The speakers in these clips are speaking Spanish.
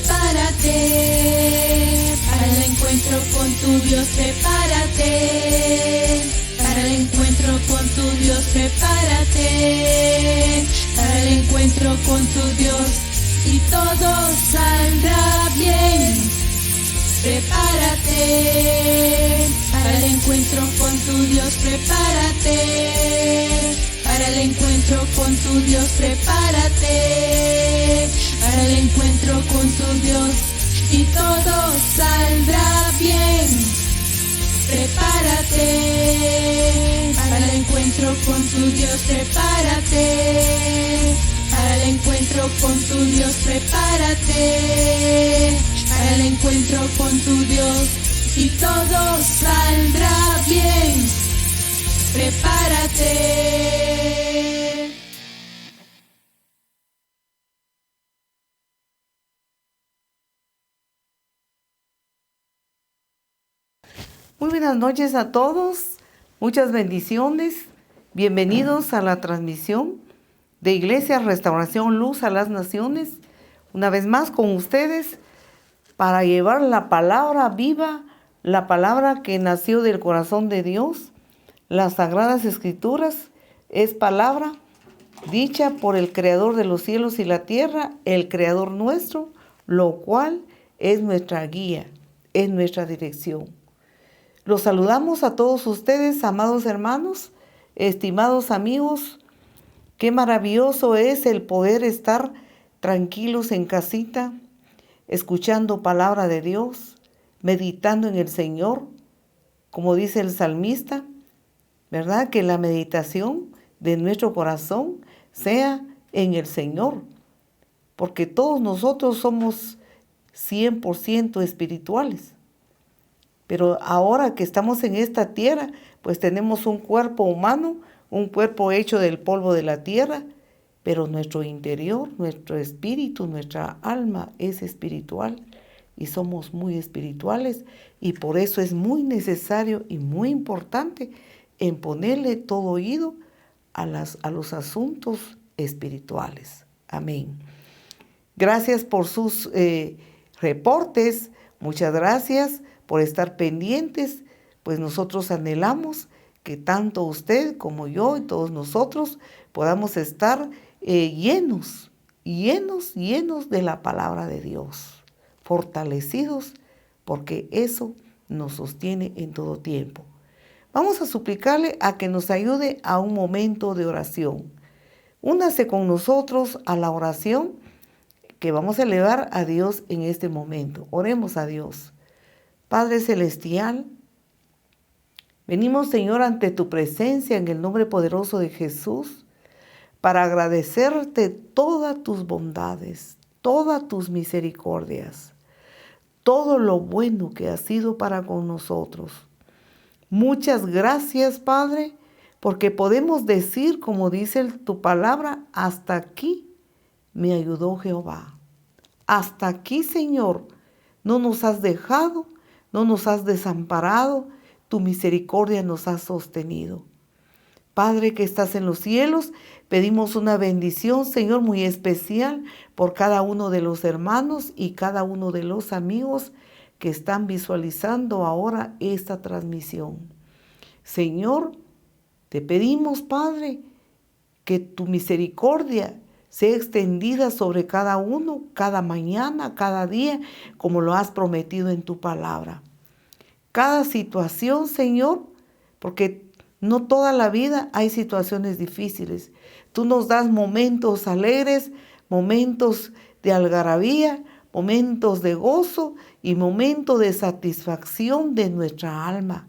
prepárate para el encuentro con tu Dios, prepárate para el encuentro con tu Dios, prepárate para el encuentro con tu Dios y todo saldrá bien. Prepárate para el encuentro con tu Dios, prepárate para el encuentro con tu Dios, prepárate para el encuentro con tu Dios y todo saldrá bien. Prepárate para el encuentro con tu Dios, prepárate para el encuentro con tu Dios, prepárate para el encuentro con tu Dios y todo saldrá bien. Prepárate. Muy buenas noches a todos, muchas bendiciones, bienvenidos a la transmisión de Iglesia Restauración Luz a las Naciones, una vez más con ustedes para llevar la palabra viva, la palabra que nació del corazón de Dios. Las Sagradas Escrituras es palabra dicha por el Creador de los cielos y la tierra, el Creador nuestro, lo cual es nuestra guía, es nuestra dirección. Los saludamos a todos ustedes, amados hermanos, estimados amigos. Qué maravilloso es el poder estar tranquilos en casita, escuchando palabra de Dios, meditando en el Señor, como dice el salmista, ¿verdad? Que la meditación de nuestro corazón sea en el Señor, porque todos nosotros somos 100% espirituales. Pero ahora que estamos en esta tierra, pues tenemos un cuerpo humano, un cuerpo hecho del polvo de la tierra, pero nuestro interior, nuestro espíritu, nuestra alma es espiritual y somos muy espirituales y por eso es muy necesario y muy importante en ponerle todo oído a los asuntos espirituales. Amén. Gracias por sus reportes, muchas gracias por estar pendientes, pues nosotros anhelamos que tanto usted como yo y todos nosotros podamos estar llenos de la palabra de Dios, fortalecidos, porque eso nos sostiene en todo tiempo. Vamos a suplicarle a que nos ayude a un momento de oración. Únase con nosotros a la oración que vamos a elevar a Dios en este momento. Oremos a Dios. Padre Celestial, venimos, Señor, ante tu presencia en el nombre poderoso de Jesús para agradecerte todas tus bondades, todas tus misericordias, todo lo bueno que has sido para con nosotros. Muchas gracias, Padre, porque podemos decir, como dice tu palabra, hasta aquí me ayudó Jehová. Hasta aquí, Señor, no nos has dejado, no nos has desamparado, tu misericordia nos ha sostenido. Padre que estás en los cielos, pedimos una bendición, Señor, muy especial por cada uno de los hermanos y cada uno de los amigos que están visualizando ahora esta transmisión. Señor, te pedimos, Padre, que tu misericordia sea extendida sobre cada uno, cada mañana, cada día, como lo has prometido en tu palabra. Cada situación, Señor, porque no toda la vida hay situaciones difíciles. Tú nos das momentos alegres, momentos de algarabía, momentos de gozo y momentos de satisfacción de nuestra alma.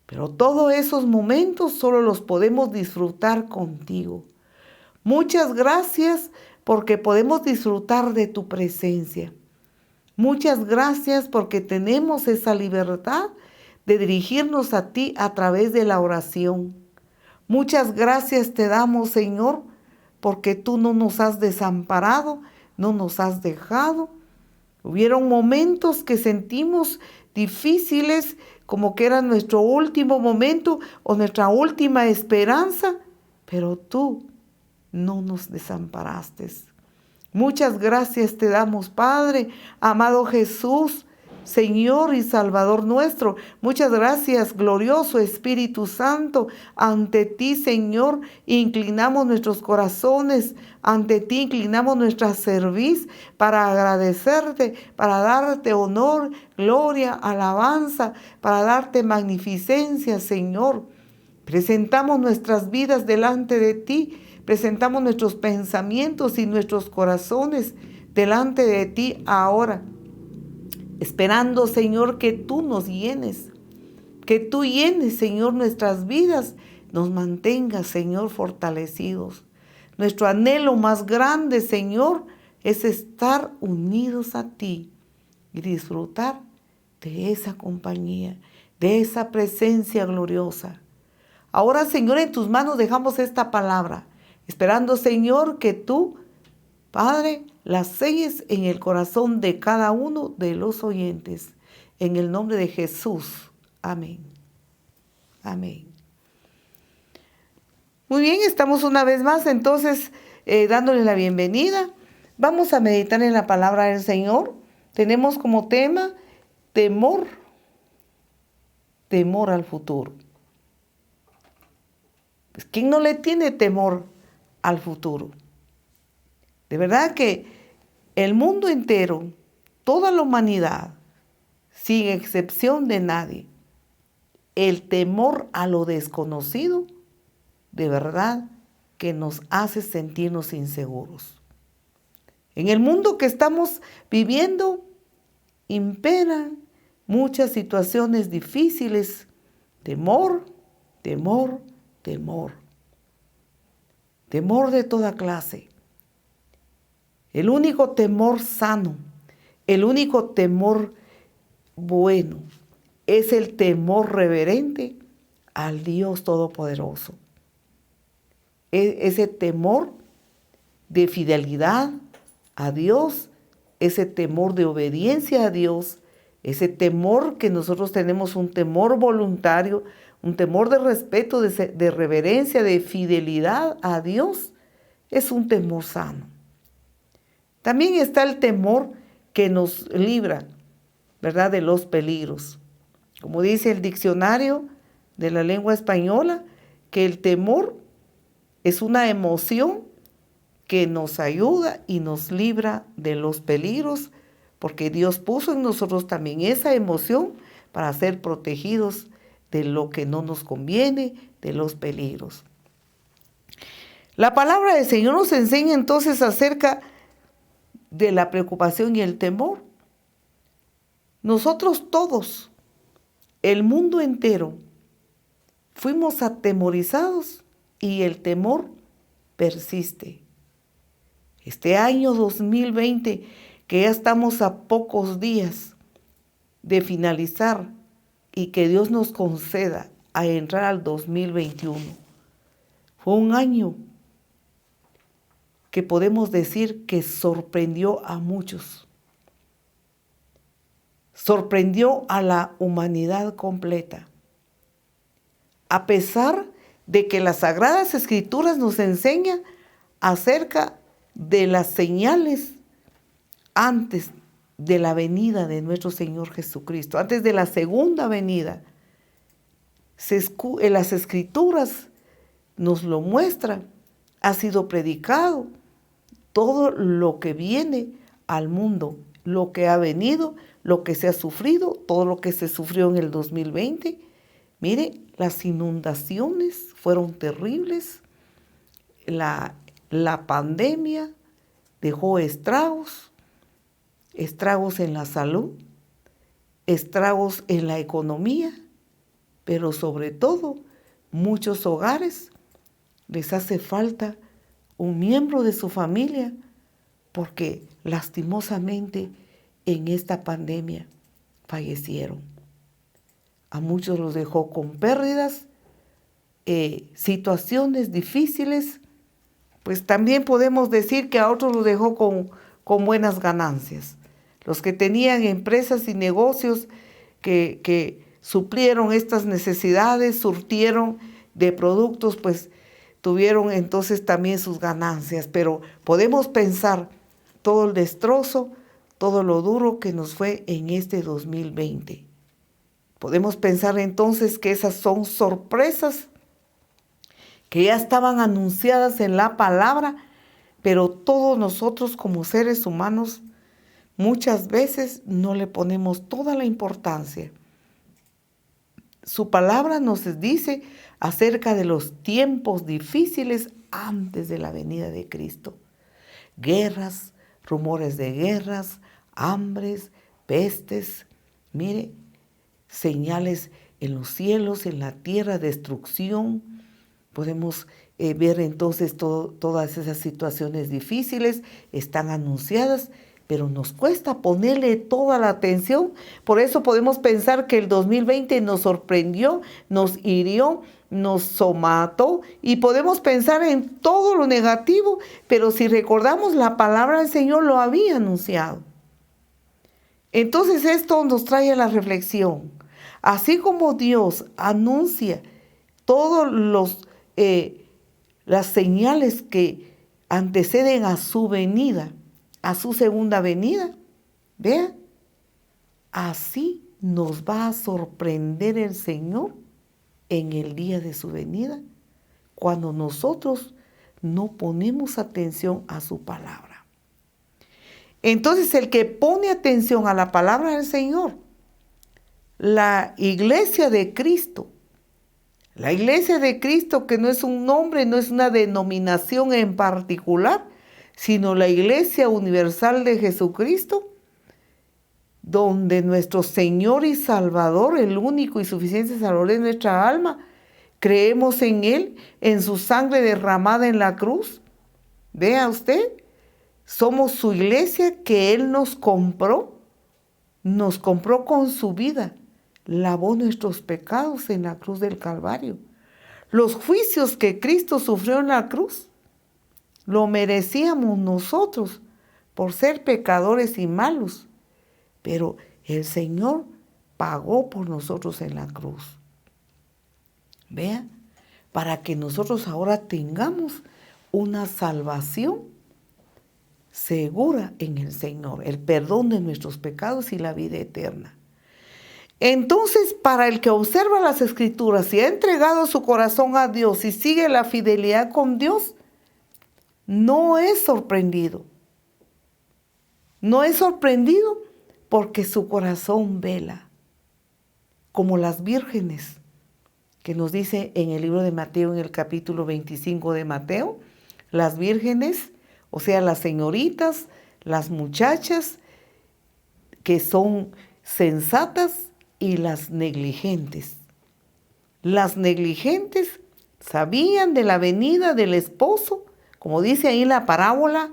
Pero todos esos momentos solo los podemos disfrutar contigo. Muchas gracias porque podemos disfrutar de tu presencia. Muchas gracias porque tenemos esa libertad de dirigirnos a ti a través de la oración. Muchas gracias te damos, Señor, porque tú no nos has desamparado, no nos has dejado. Hubieron momentos que sentimos difíciles, como que era nuestro último momento o nuestra última esperanza, pero tú no nos desamparaste. Muchas gracias te damos, Padre, amado Jesús, Señor y Salvador nuestro. Muchas gracias, glorioso Espíritu Santo. Ante ti, Señor, inclinamos nuestros corazones. Ante ti inclinamos nuestra cerviz para agradecerte, para darte honor, gloria, alabanza, para darte magnificencia, Señor. Presentamos nuestras vidas delante de ti. Presentamos nuestros pensamientos y nuestros corazones delante de ti ahora, esperando, Señor, que tú nos llenes, que tú llenes, Señor, nuestras vidas, nos mantengas, Señor, fortalecidos. Nuestro anhelo más grande, Señor, es estar unidos a ti y disfrutar de esa compañía, de esa presencia gloriosa. Ahora, Señor, en tus manos dejamos esta palabra, esperando, Señor, que tú, Padre, la selles en el corazón de cada uno de los oyentes. En el nombre de Jesús. Amén. Amén. Muy bien, estamos una vez más entonces dándole la bienvenida. Vamos a meditar en la palabra del Señor. Tenemos como tema temor. Temor al futuro. ¿Quién no le tiene temor al futuro? De verdad que el mundo entero, toda la humanidad, sin excepción de nadie, el temor a lo desconocido, de verdad que nos hace sentirnos inseguros. En el mundo que estamos viviendo, imperan muchas situaciones difíciles, temor, temor, temor. Temor de toda clase. El único temor sano, el único temor bueno, es el temor reverente al Dios Todopoderoso. Ese temor de fidelidad a Dios, ese temor de obediencia a Dios, ese temor que nosotros tenemos, un temor voluntario, un temor de respeto, de reverencia, de fidelidad a Dios, es un temor sano. También está el temor que nos libra, ¿verdad?, de los peligros. Como dice el diccionario de la lengua española, que el temor es una emoción que nos ayuda y nos libra de los peligros, porque Dios puso en nosotros también esa emoción para ser protegidos de lo que no nos conviene, de los peligros. La palabra del Señor nos enseña entonces acerca de la preocupación y el temor. Nosotros todos, el mundo entero, fuimos atemorizados y el temor persiste. Este año 2020, que ya estamos a pocos días de finalizar y que Dios nos conceda a entrar al 2021, fue un año que podemos decir que sorprendió a muchos. Sorprendió a la humanidad completa. A pesar de que las Sagradas Escrituras nos enseñan acerca de las señales antes de la venida de nuestro Señor Jesucristo, antes de la segunda venida. En las Escrituras nos lo muestran, ha sido predicado todo lo que viene al mundo, lo que ha venido, lo que se ha sufrido, todo lo que se sufrió en el 2020. Mire, las inundaciones fueron terribles, la pandemia dejó estragos en la salud, estragos en la economía, pero sobre todo, muchos hogares les hace falta un miembro de su familia, porque lastimosamente en esta pandemia fallecieron. A muchos los dejó con pérdidas, situaciones difíciles, pues también podemos decir que a otros los dejó con buenas ganancias. Los que tenían empresas y negocios que suplieron estas necesidades, surtieron de productos, pues tuvieron entonces también sus ganancias. Pero podemos pensar todo el destrozo, todo lo duro que nos fue en este 2020. Podemos pensar entonces que esas son sorpresas que ya estaban anunciadas en la palabra, pero todos nosotros como seres humanos muchas veces no le ponemos toda la importancia. Su palabra nos dice acerca de los tiempos difíciles antes de la venida de Cristo. Guerras, rumores de guerras, hambres, pestes, mire, señales en los cielos, en la tierra, destrucción. Podemos ver entonces todas esas situaciones difíciles están anunciadas, pero nos cuesta ponerle toda la atención. Por eso podemos pensar que el 2020 nos sorprendió, nos hirió, nos somató y podemos pensar en todo lo negativo, pero si recordamos la palabra del Señor lo había anunciado. Entonces esto nos trae a la reflexión. Así como Dios anuncia todos las señales que anteceden a su venida, a su segunda venida, vea, así nos va a sorprender el Señor en el día de su venida, cuando nosotros no ponemos atención a su palabra. Entonces, el que pone atención a la palabra del Señor, la iglesia de Cristo que no es un nombre, no es una denominación en particular, sino la Iglesia Universal de Jesucristo, donde nuestro Señor y Salvador, el único y suficiente Salvador de nuestra alma, creemos en Él, en su sangre derramada en la cruz. Vea usted, somos su iglesia que Él nos compró con su vida, lavó nuestros pecados en la cruz del Calvario. Los juicios que Cristo sufrió en la cruz, lo merecíamos nosotros por ser pecadores y malos, pero el Señor pagó por nosotros en la cruz. Vea, para que nosotros ahora tengamos una salvación segura en el Señor, el perdón de nuestros pecados y la vida eterna. Entonces, para el que observa las Escrituras y ha entregado su corazón a Dios y sigue la fidelidad con Dios, no es sorprendido. No es sorprendido porque su corazón vela, como las vírgenes, que nos dice en el libro de Mateo, en el capítulo 25 de Mateo, las vírgenes, o sea, las señoritas, las muchachas que son sensatas y las negligentes. Las negligentes sabían de la venida del esposo, como dice ahí la parábola,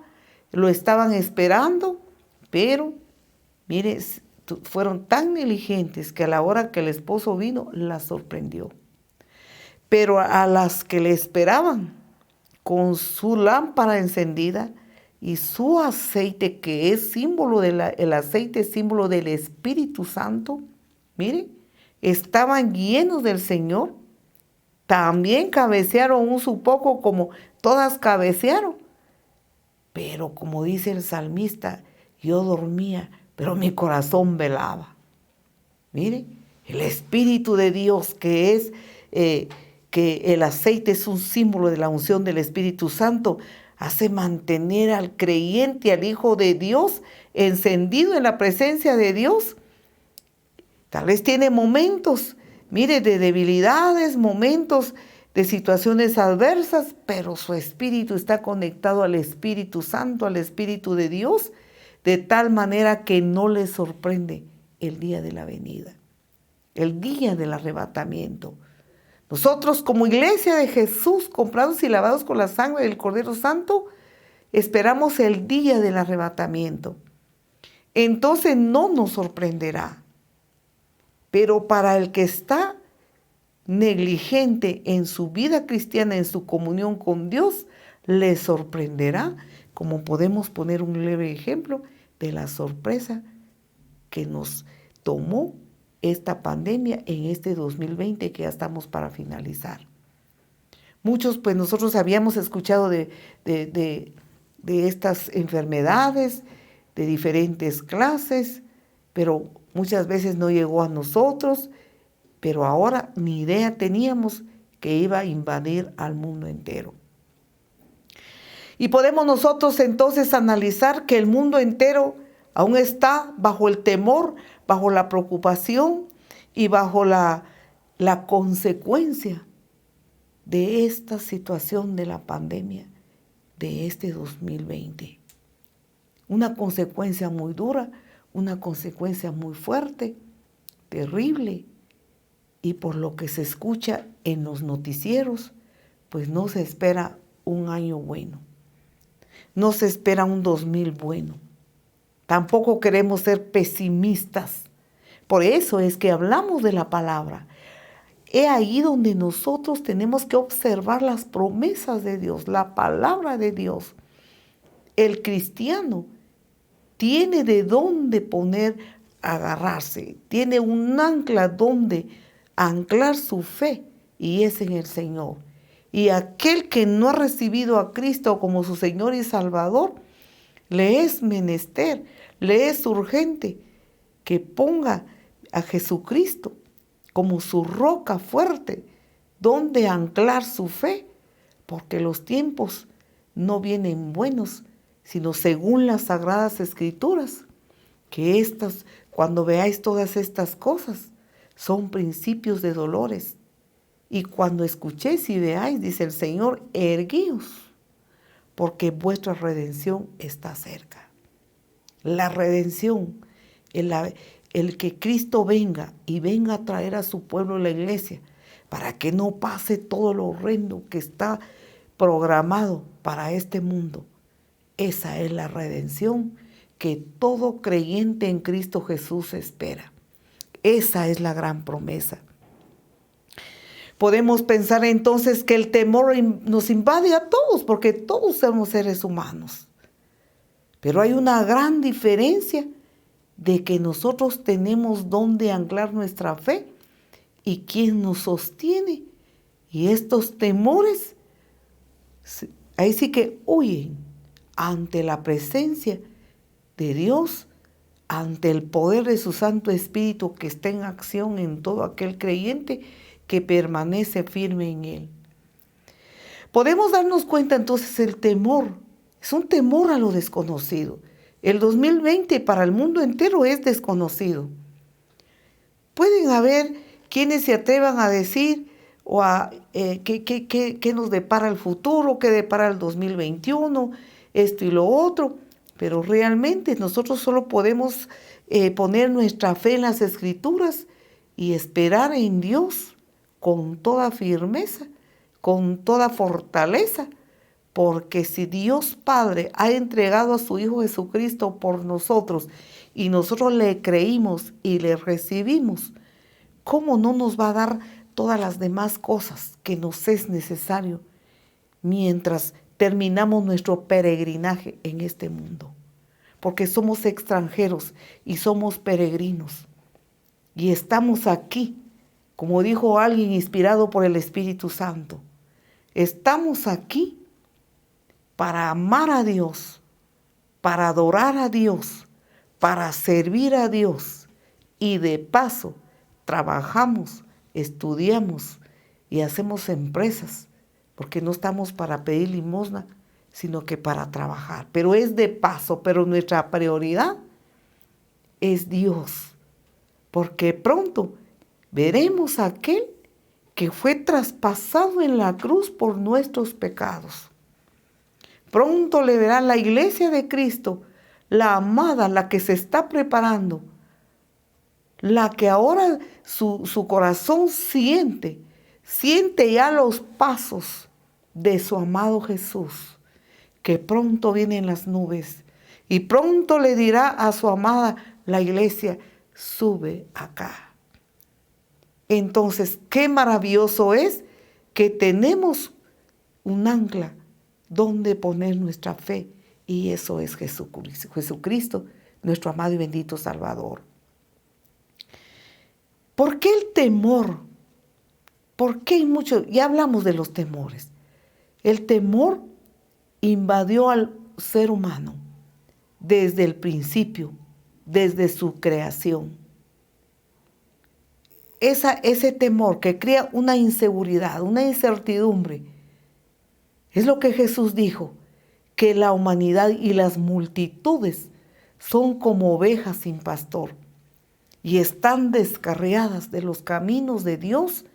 lo estaban esperando, pero, mire, fueron tan negligentes que a la hora que el esposo vino, las sorprendió. Pero a las que le esperaban, con su lámpara encendida y su aceite, que es símbolo el aceite es símbolo del Espíritu Santo, mire, estaban llenos del Señor. También cabecearon un poco como todas cabecearon. Pero como dice el salmista, yo dormía, pero mi corazón velaba. Mire, el Espíritu de Dios, que el aceite es un símbolo de la unción del Espíritu Santo, hace mantener al creyente, al Hijo de Dios, encendido en la presencia de Dios. Tal vez tiene momentos, mire, de debilidades, momentos de situaciones adversas, pero su espíritu está conectado al Espíritu Santo, al Espíritu de Dios, de tal manera que no le sorprende el día de la venida, el día del arrebatamiento. Nosotros como iglesia de Jesús, comprados y lavados con la sangre del Cordero Santo, esperamos el día del arrebatamiento. Entonces no nos sorprenderá. Pero para el que está negligente en su vida cristiana, en su comunión con Dios, le sorprenderá, como podemos poner un leve ejemplo de la sorpresa que nos tomó esta pandemia en este 2020 que ya estamos para finalizar. Muchos, pues nosotros habíamos escuchado de de estas enfermedades de diferentes clases, pero muchas veces no llegó a nosotros, pero ahora ni idea teníamos que iba a invadir al mundo entero. Y podemos nosotros entonces analizar que el mundo entero aún está bajo el temor, bajo la preocupación y bajo la consecuencia de esta situación de la pandemia de este 2020. Una consecuencia muy dura, una consecuencia muy fuerte, terrible, y por lo que se escucha en los noticieros, pues no se espera un año bueno, no se espera un 2000 bueno. Tampoco queremos ser pesimistas. Por eso es que hablamos de la palabra. Es ahí donde nosotros tenemos que observar las promesas de Dios, la palabra de Dios. El cristiano tiene de dónde agarrarse, tiene un ancla donde anclar su fe, y es en el Señor. Y aquel que no ha recibido a Cristo como su Señor y Salvador, le es menester, le es urgente que ponga a Jesucristo como su roca fuerte, donde anclar su fe, porque los tiempos no vienen buenos, sino según las Sagradas Escrituras, que cuando veáis todas estas cosas, son principios de dolores. Y cuando escuchéis y veáis, dice el Señor, erguíos, porque vuestra redención está cerca. La redención, el que Cristo venga y venga a traer a su pueblo, la iglesia, para que no pase todo lo horrendo que está programado para este mundo. Esa es la redención que todo creyente en Cristo Jesús espera. Esa es la gran promesa. Podemos pensar entonces que el temor nos invade a todos, porque todos somos seres humanos. Pero hay una gran diferencia de que nosotros tenemos dónde anclar nuestra fe y quién nos sostiene. Y estos temores, ahí sí que huyen ante la presencia de Dios, ante el poder de su Santo Espíritu que está en acción en todo aquel creyente que permanece firme en Él. Podemos darnos cuenta entonces el temor, es un temor a lo desconocido. El 2020 para el mundo entero es desconocido. Pueden haber quienes se atrevan a decir qué nos depara el futuro, qué depara el 2021, esto y lo otro, pero realmente nosotros solo podemos poner nuestra fe en las Escrituras y esperar en Dios con toda firmeza, con toda fortaleza, porque si Dios Padre ha entregado a su Hijo Jesucristo por nosotros y nosotros le creímos y le recibimos, ¿cómo no nos va a dar todas las demás cosas que nos es necesario mientras terminamos nuestro peregrinaje en este mundo? Porque somos extranjeros y somos peregrinos. Y estamos aquí, como dijo alguien inspirado por el Espíritu Santo. Estamos aquí para amar a Dios, para adorar a Dios, para servir a Dios. Y de paso, trabajamos, estudiamos y hacemos empresas, porque no estamos para pedir limosna, sino que para trabajar. Pero es de paso, pero nuestra prioridad es Dios, porque pronto veremos a aquel que fue traspasado en la cruz por nuestros pecados. Pronto le verá la iglesia de Cristo, la amada, la que se está preparando, la que ahora su corazón siente ya los pasos de su amado Jesús, que pronto viene en las nubes y pronto le dirá a su amada, la iglesia, sube acá. Entonces, qué maravilloso es que tenemos un ancla donde poner nuestra fe, y eso es Jesucristo, nuestro amado y bendito Salvador. ¿Por qué el temor? ¿Por qué hay mucho? Ya hablamos de los temores. El temor invadió ser humano desde el principio, desde su creación. Ese temor que crea una inseguridad, una incertidumbre, es lo que Jesús dijo, que la humanidad y las multitudes son como ovejas sin pastor y están descarriadas de los caminos de Dios,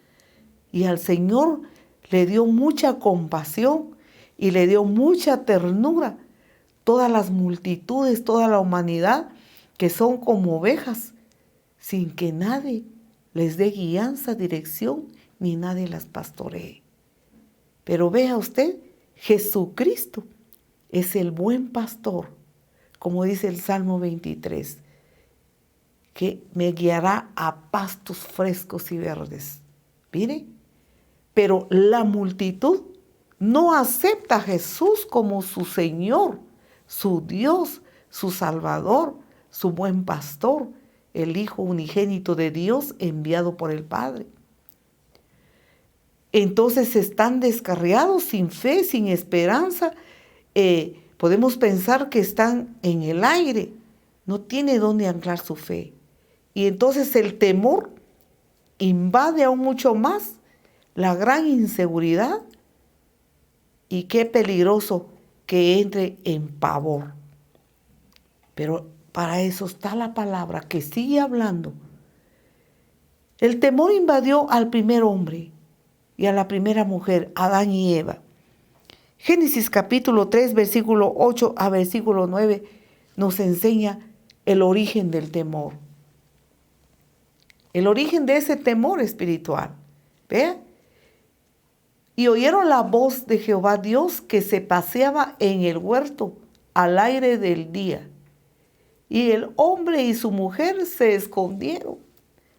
y al Señor le dio mucha compasión y le dio mucha ternura. Todas las multitudes, toda la humanidad que son como ovejas, sin que nadie les dé guianza, dirección, ni nadie las pastoree. Pero vea usted, Jesucristo es el buen pastor, como dice el Salmo 23, que me guiará a pastos frescos y verdes. Mire, pero la multitud no acepta a Jesús como su Señor, su Dios, su Salvador, su buen pastor, el Hijo unigénito de Dios enviado por el Padre. Entonces están descarriados, sin fe, sin esperanza. Podemos pensar que están en el aire, no tiene dónde anclar su fe. Y entonces el temor invade aún mucho más, la gran inseguridad, y qué peligroso que entre en pavor. Pero para eso está la palabra que sigue hablando. El temor invadió al primer hombre y a la primera mujer, Adán y Eva. Génesis capítulo 3, versículo 8 a versículo 9 nos enseña el origen del temor. El origen de ese temor espiritual. ¿Ve? Y oyeron la voz de Jehová Dios que se paseaba en el huerto al aire del día. Y el hombre y su mujer se escondieron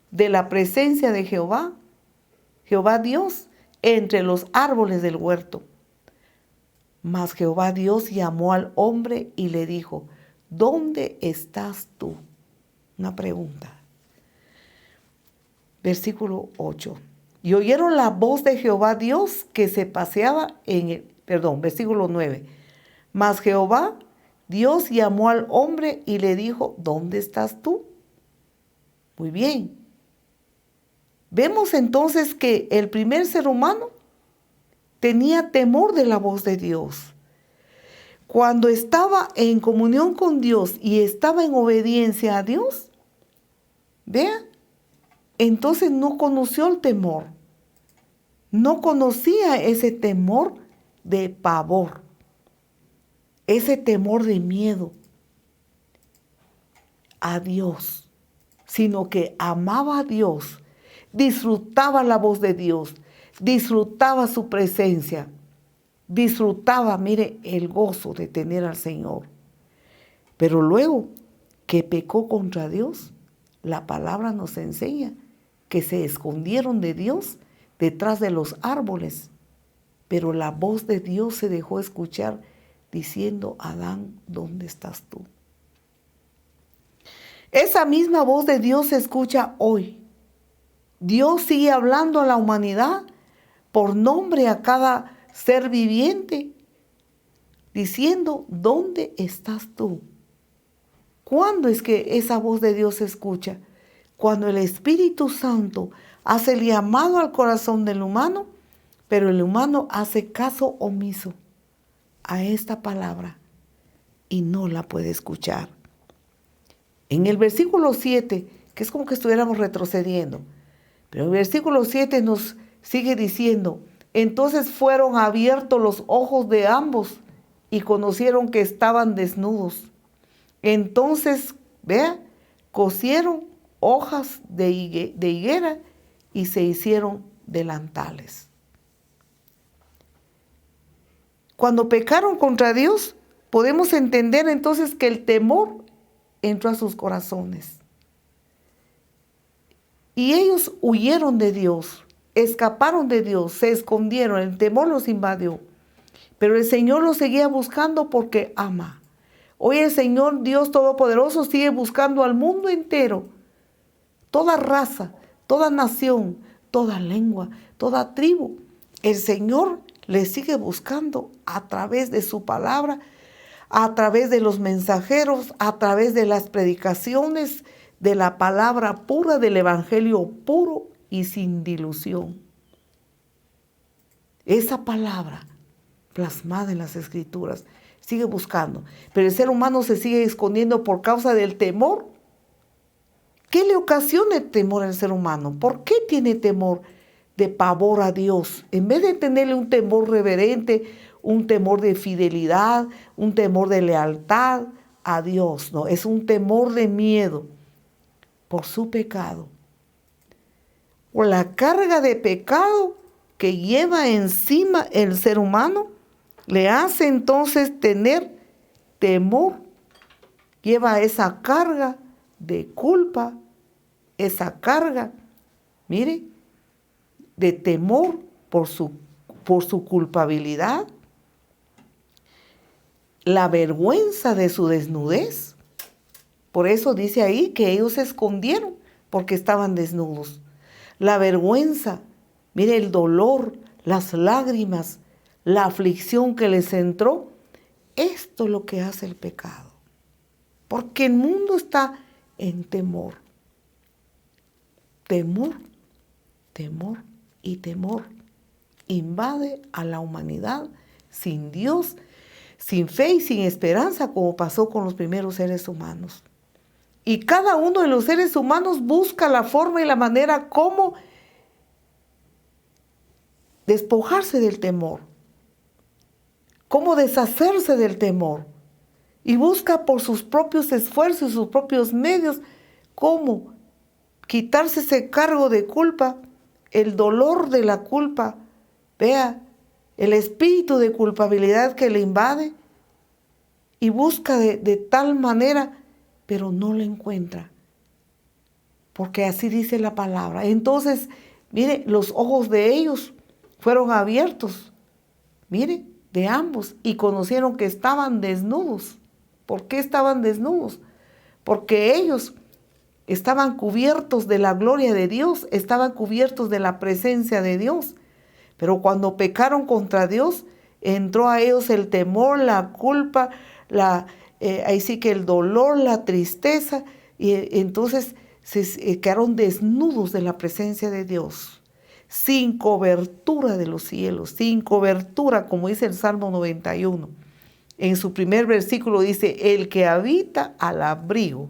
de la presencia de Jehová Dios, entre los árboles del huerto. Mas Jehová Dios llamó al hombre y le dijo, ¿dónde estás tú? Una pregunta. Versículo 8. Y oyeron la voz de Jehová Dios que se paseaba versículo 9. Mas Jehová Dios llamó al hombre y le dijo, ¿dónde estás tú? Muy bien. Vemos entonces que el primer ser humano tenía temor de la voz de Dios. Cuando estaba en comunión con Dios y estaba en obediencia a Dios, vea, entonces no conoció el temor. No conocía ese temor de pavor, ese temor de miedo a Dios, sino que amaba a Dios, disfrutaba la voz de Dios, disfrutaba su presencia, disfrutaba, mire, el gozo de tener al Señor. Pero luego que pecó contra Dios, la palabra nos enseña que se escondieron de Dios detrás de los árboles, pero la voz de Dios se dejó escuchar diciendo, Adán, ¿dónde estás tú? Esa misma voz de Dios se escucha hoy. Dios sigue hablando a la humanidad por nombre a cada ser viviente, diciendo, ¿dónde estás tú? ¿Cuándo es que esa voz de Dios se escucha? Cuando el Espíritu Santo hace el llamado al corazón del humano, pero el humano hace caso omiso a esta palabra y no la puede escuchar. En el versículo 7, que es como que estuviéramos retrocediendo, pero el versículo 7 nos sigue diciendo, entonces fueron abiertos los ojos de ambos y conocieron que estaban desnudos. Entonces, vea, cosieron hojas de higuera y se hicieron delantales. Cuando pecaron contra Dios, podemos entender entonces que el temor entró a sus corazones. Y ellos huyeron de Dios, escaparon de Dios, se escondieron, el temor los invadió. Pero el Señor los seguía buscando porque ama. Hoy el Señor Dios Todopoderoso sigue buscando al mundo entero, toda raza, toda nación, toda lengua, toda tribu. El Señor les sigue buscando a través de su palabra, a través de los mensajeros, a través de las predicaciones, de la palabra pura, del evangelio puro y sin dilución. Esa palabra plasmada en las escrituras, sigue buscando, pero el ser humano se sigue escondiendo por causa del temor. ¿Qué le ocasiona el temor al ser humano? ¿Por qué tiene temor? De pavor a Dios, en vez de tenerle un temor reverente, un temor de fidelidad, un temor de lealtad a Dios, no, es un temor de miedo por su pecado, por la carga de pecado que lleva encima el ser humano, le hace entonces tener temor, lleva esa carga de culpa, esa carga, mire, de temor por su culpabilidad, la vergüenza de su desnudez. Por eso dice ahí que ellos se escondieron porque estaban desnudos. La vergüenza, mire el dolor, las lágrimas, la aflicción que les entró. Esto es lo que hace el pecado. Porque el mundo está en temor. Temor, temor y temor. Invade a la humanidad sin Dios, sin fe y sin esperanza, como pasó con los primeros seres humanos. Y cada uno de los seres humanos busca la forma y la manera como despojarse del temor, cómo deshacerse del temor. Y busca por sus propios esfuerzos y sus propios medios cómo quitarse ese cargo de culpa, el dolor de la culpa. Vea, el espíritu de culpabilidad que le invade y busca de tal manera, pero no lo encuentra. Porque así dice la palabra. Entonces, mire, los ojos de ellos fueron abiertos, mire, de ambos, y conocieron que estaban desnudos. ¿Por qué estaban desnudos? Porque ellos estaban cubiertos de la gloria de Dios, estaban cubiertos de la presencia de Dios. Pero cuando pecaron contra Dios, entró a ellos el temor, la culpa, ahí sí que el dolor, la tristeza, y entonces se quedaron desnudos de la presencia de Dios, sin cobertura de los cielos, sin cobertura, como dice el Salmo 91. En su primer versículo dice, el que habita al abrigo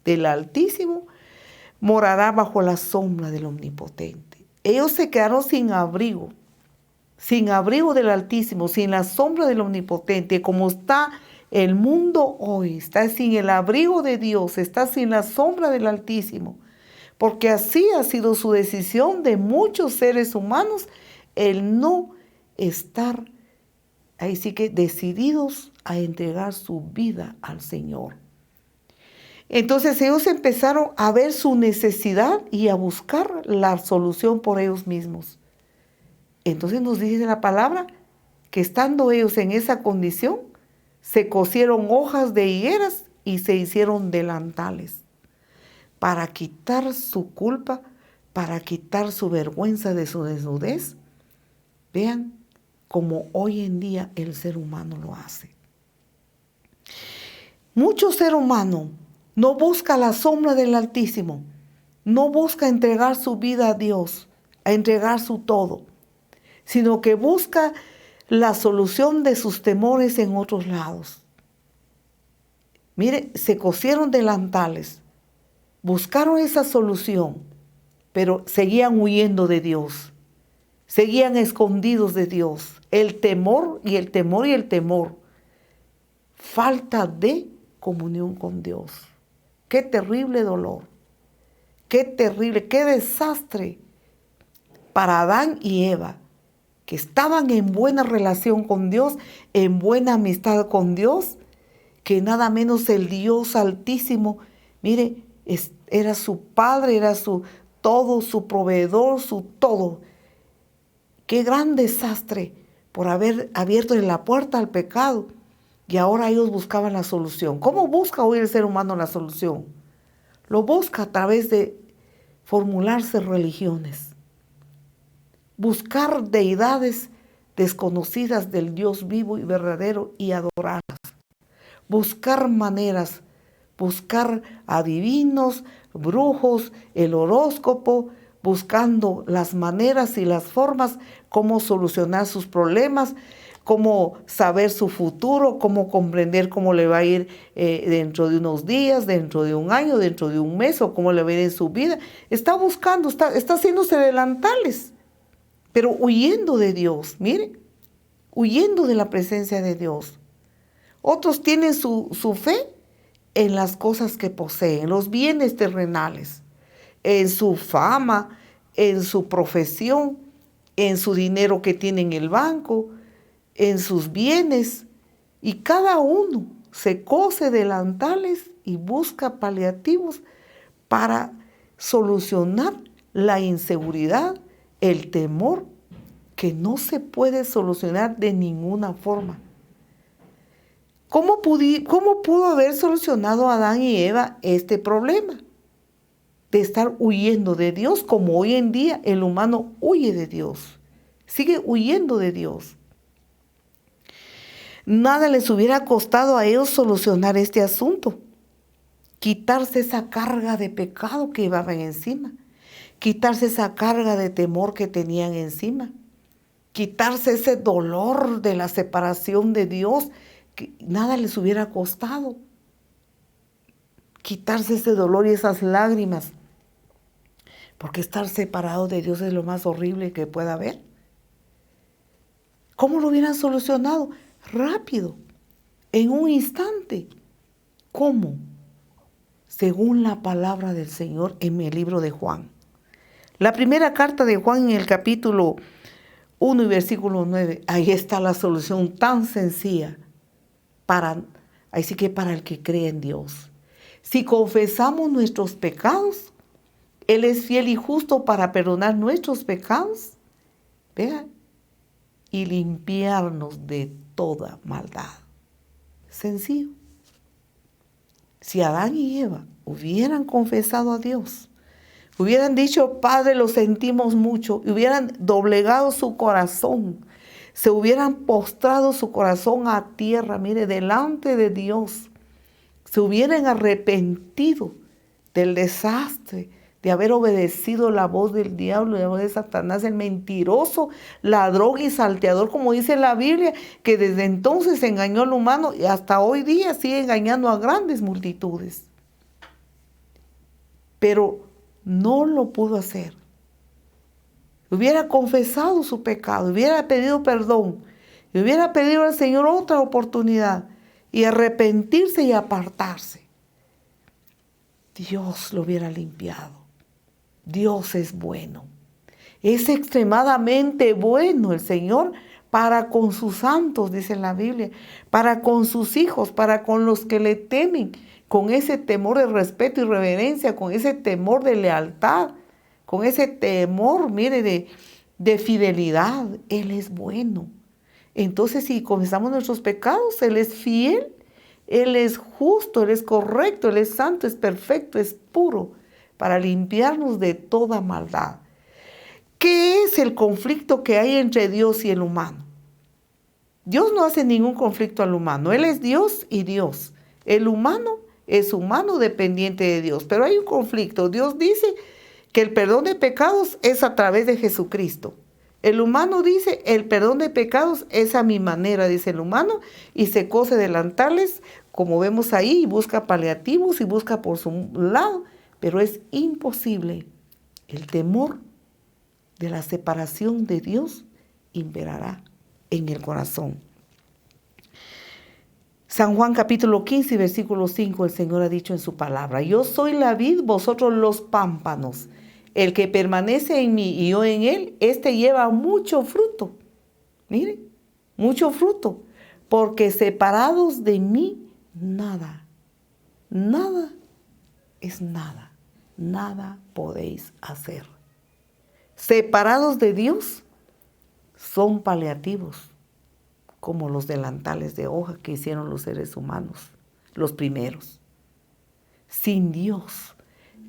del Altísimo morará bajo la sombra del Omnipotente. Ellos se quedaron sin abrigo del Altísimo, sin la sombra del Omnipotente, como está el mundo hoy, está sin el abrigo de Dios, está sin la sombra del Altísimo, porque así ha sido su decisión de muchos seres humanos, el no estar, ahí sí que decididos a entregar su vida al Señor. Entonces ellos empezaron a ver su necesidad y a buscar la solución por ellos mismos. Entonces nos dice la palabra que estando ellos en esa condición, se cosieron hojas de higueras y se hicieron delantales para quitar su culpa, para quitar su vergüenza de su desnudez. Vean cómo hoy en día el ser humano lo hace. Mucho ser humano no busca la sombra del Altísimo, no busca entregar su vida a Dios, a entregar su todo, sino que busca la solución de sus temores en otros lados. Mire, se cosieron delantales, buscaron esa solución, pero seguían huyendo de Dios, seguían escondidos de Dios. El temor y el temor y el temor. Falta de comunión con Dios. Qué terrible dolor, qué terrible, qué desastre para Adán y Eva, que estaban en buena relación con Dios, en buena amistad con Dios, que nada menos el Dios Altísimo, mire, era su Padre, era su todo, su proveedor, su todo. Qué gran desastre por haber abierto la puerta al pecado. Y ahora ellos buscaban la solución. ¿Cómo busca hoy el ser humano la solución? Lo busca a través de formularse religiones. Buscar deidades desconocidas del Dios vivo y verdadero y adorarlas. buscar maneras, buscar adivinos, brujos, el horóscopo, buscando las maneras y las formas, cómo solucionar sus problemas, cómo saber su futuro, cómo comprender cómo le va a ir dentro de unos días, dentro de un año, dentro de un mes, o cómo le va a ir en su vida. Está buscando, está haciéndose delantales, pero huyendo de Dios, mire, huyendo de la presencia de Dios. Otros tienen su fe en las cosas que poseen, los bienes terrenales, en su fama, en su profesión, en su dinero que tiene en el banco, en sus bienes, y cada uno se cose delantales y busca paliativos para solucionar la inseguridad, el temor, que no se puede solucionar de ninguna forma. ¿Cómo pudo haber solucionado Adán y Eva este problema? De estar huyendo de Dios, como hoy en día el humano huye de Dios, sigue huyendo de Dios. Nada les hubiera costado a ellos solucionar este asunto, quitarse esa carga de pecado que llevaban encima, quitarse esa carga de temor que tenían encima, quitarse ese dolor de la separación de Dios, que nada les hubiera costado, quitarse ese dolor y esas lágrimas, porque estar separado de Dios es lo más horrible que pueda haber. ¿Cómo lo hubieran solucionado? Rápido, en un instante. ¿Cómo? Según la palabra del Señor en el libro de Juan. La primera carta de Juan en el capítulo 1 y versículo 9. Ahí está la solución tan sencilla para el que cree en Dios. Si confesamos nuestros pecados, Él es fiel y justo para perdonar nuestros pecados, vean, y limpiarnos de toda maldad. Sencillo. Si Adán y Eva hubieran confesado a Dios, hubieran dicho, Padre, lo sentimos mucho, y hubieran doblegado su corazón, se hubieran postrado su corazón a tierra, mire, delante de Dios, se hubieran arrepentido del desastre, de haber obedecido la voz del diablo, la voz de Satanás, el mentiroso, ladrón y salteador, como dice la Biblia, que desde entonces engañó al humano y hasta hoy día sigue engañando a grandes multitudes. Pero no lo pudo hacer. Hubiera confesado su pecado, hubiera pedido perdón, y hubiera pedido al Señor otra oportunidad y arrepentirse y apartarse. Dios lo hubiera limpiado. Dios es bueno. Es extremadamente bueno el Señor para con sus santos, dice la Biblia, para con sus hijos, para con los que le temen, con ese temor de respeto y reverencia, con ese temor de lealtad, con ese temor, mire, de fidelidad. Él es bueno. Entonces, si confesamos nuestros pecados, Él es fiel, Él es justo, Él es correcto, Él es santo, es perfecto, es puro, para limpiarnos de toda maldad. ¿Qué es el conflicto que hay entre Dios y el humano? Dios no hace ningún conflicto al humano. Él es Dios y Dios. El humano es humano dependiente de Dios. Pero hay un conflicto. Dios dice que el perdón de pecados es a través de Jesucristo. El humano dice, el perdón de pecados es a mi manera, dice el humano, y se cose delantales, como vemos ahí, y busca paliativos y busca por su lado. Pero es imposible. El temor de la separación de Dios imperará en el corazón. San Juan capítulo 15, versículo 5, el Señor ha dicho en su palabra, yo soy la vid, vosotros los pámpanos. El que permanece en mí y yo en él, este lleva mucho fruto. Mire, mucho fruto. Porque separados de mí, nada es nada. Nada podéis hacer. Separados de Dios, son paliativos, como los delantales de hoja que hicieron los seres humanos, los primeros. Sin Dios,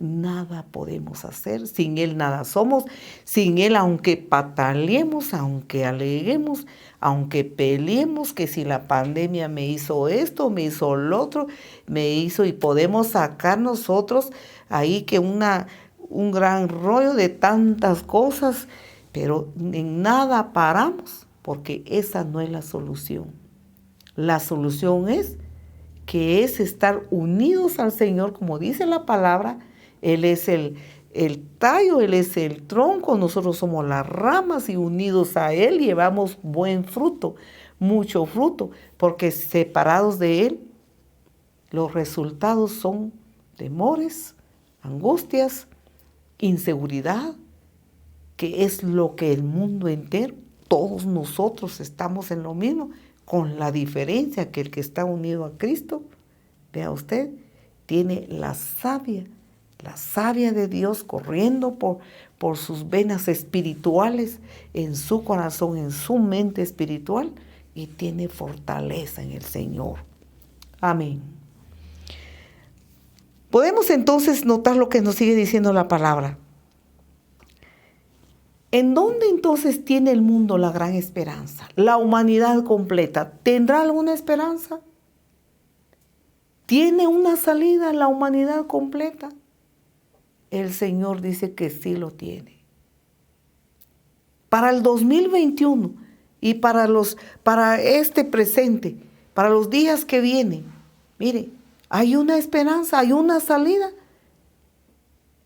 nada podemos hacer, sin Él nada somos, sin Él aunque pataleemos, aunque aleguemos, aunque peleemos, que si la pandemia me hizo esto, me hizo lo otro, me hizo, y podemos sacar nosotros ahí que un gran rollo de tantas cosas, pero en nada paramos, porque esa no es la solución. La solución es estar unidos al Señor, como dice la palabra. Él es el tallo, Él es el tronco, nosotros somos las ramas, y unidos a Él llevamos buen fruto, mucho fruto, porque separados de Él, los resultados son temores, angustias, inseguridad, que es lo que el mundo entero, todos nosotros estamos en lo mismo, con la diferencia que el que está unido a Cristo, vea usted, tiene la savia de Dios corriendo por sus venas espirituales, en su corazón, en su mente espiritual, y tiene fortaleza en el Señor. Amén. Podemos entonces notar lo que nos sigue diciendo la palabra. ¿En dónde entonces tiene el mundo la gran esperanza? La humanidad completa, ¿tendrá alguna esperanza? ¿Tiene una salida la humanidad completa? El Señor dice que sí lo tiene. Para el 2021 y para este presente, para los días que vienen, mire, hay una esperanza, hay una salida.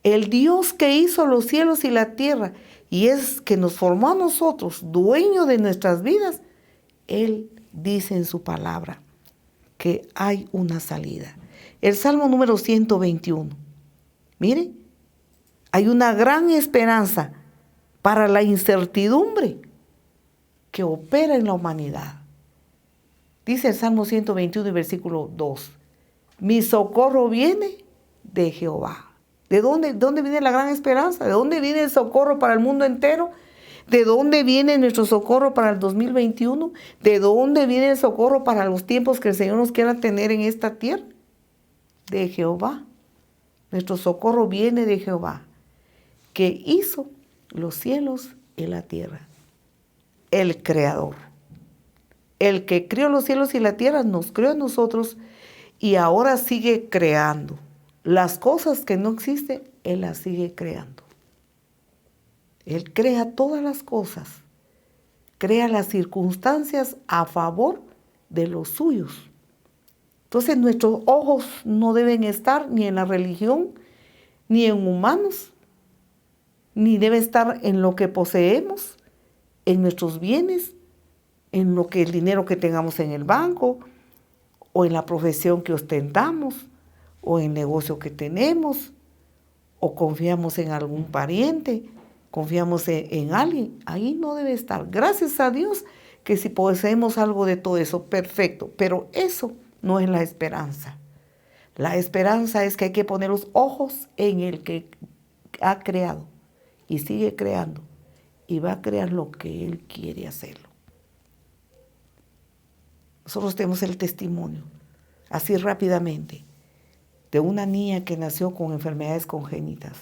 El Dios que hizo los cielos y la tierra, y es que nos formó a nosotros, dueño de nuestras vidas, Él dice en su palabra que hay una salida. El Salmo número 121. Mire, hay una gran esperanza para la incertidumbre que opera en la humanidad. Dice el Salmo 121, versículo 2. Mi socorro viene de Jehová. ¿De dónde viene la gran esperanza? ¿De dónde viene el socorro para el mundo entero? ¿De dónde viene nuestro socorro para el 2021? ¿De dónde viene el socorro para los tiempos que el Señor nos quiera tener en esta tierra? De Jehová. Nuestro socorro viene de Jehová, que hizo los cielos y la tierra. El Creador. El que creó los cielos y la tierra nos creó a nosotros y ahora sigue creando. Las cosas que no existen, Él las sigue creando. Él crea todas las cosas, crea las circunstancias a favor de los suyos. Entonces nuestros ojos no deben estar ni en la religión, ni en humanos, ni debe estar en lo que poseemos, en nuestros bienes, en lo que el dinero que tengamos en el banco, o en la profesión que ostentamos, o en el negocio que tenemos, o confiamos en algún pariente, confiamos en alguien. Ahí no debe estar. Gracias a Dios que si poseemos algo de todo eso, perfecto. Pero eso no es la esperanza. La esperanza es que hay que poner los ojos en el que ha creado y sigue creando y va a crear lo que Él quiere hacerlo. Nosotros tenemos el testimonio, así rápidamente, de una niña que nació con enfermedades congénitas.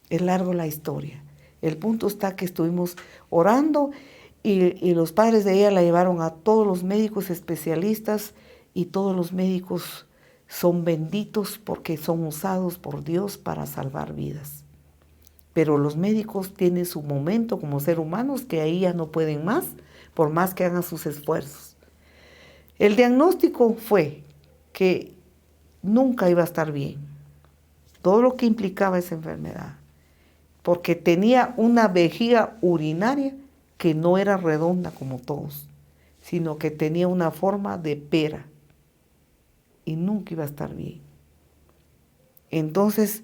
Es largo la historia. El punto está que estuvimos orando y los padres de ella la llevaron a todos los médicos especialistas y todos los médicos son benditos porque son usados por Dios para salvar vidas. Pero los médicos tienen su momento como seres humanos que ahí ya no pueden más, por más que hagan sus esfuerzos. El diagnóstico fue que nunca iba a estar bien. Todo lo que implicaba esa enfermedad. Porque tenía una vejiga urinaria que no era redonda como todos, sino que tenía una forma de pera. Y nunca iba a estar bien. Entonces,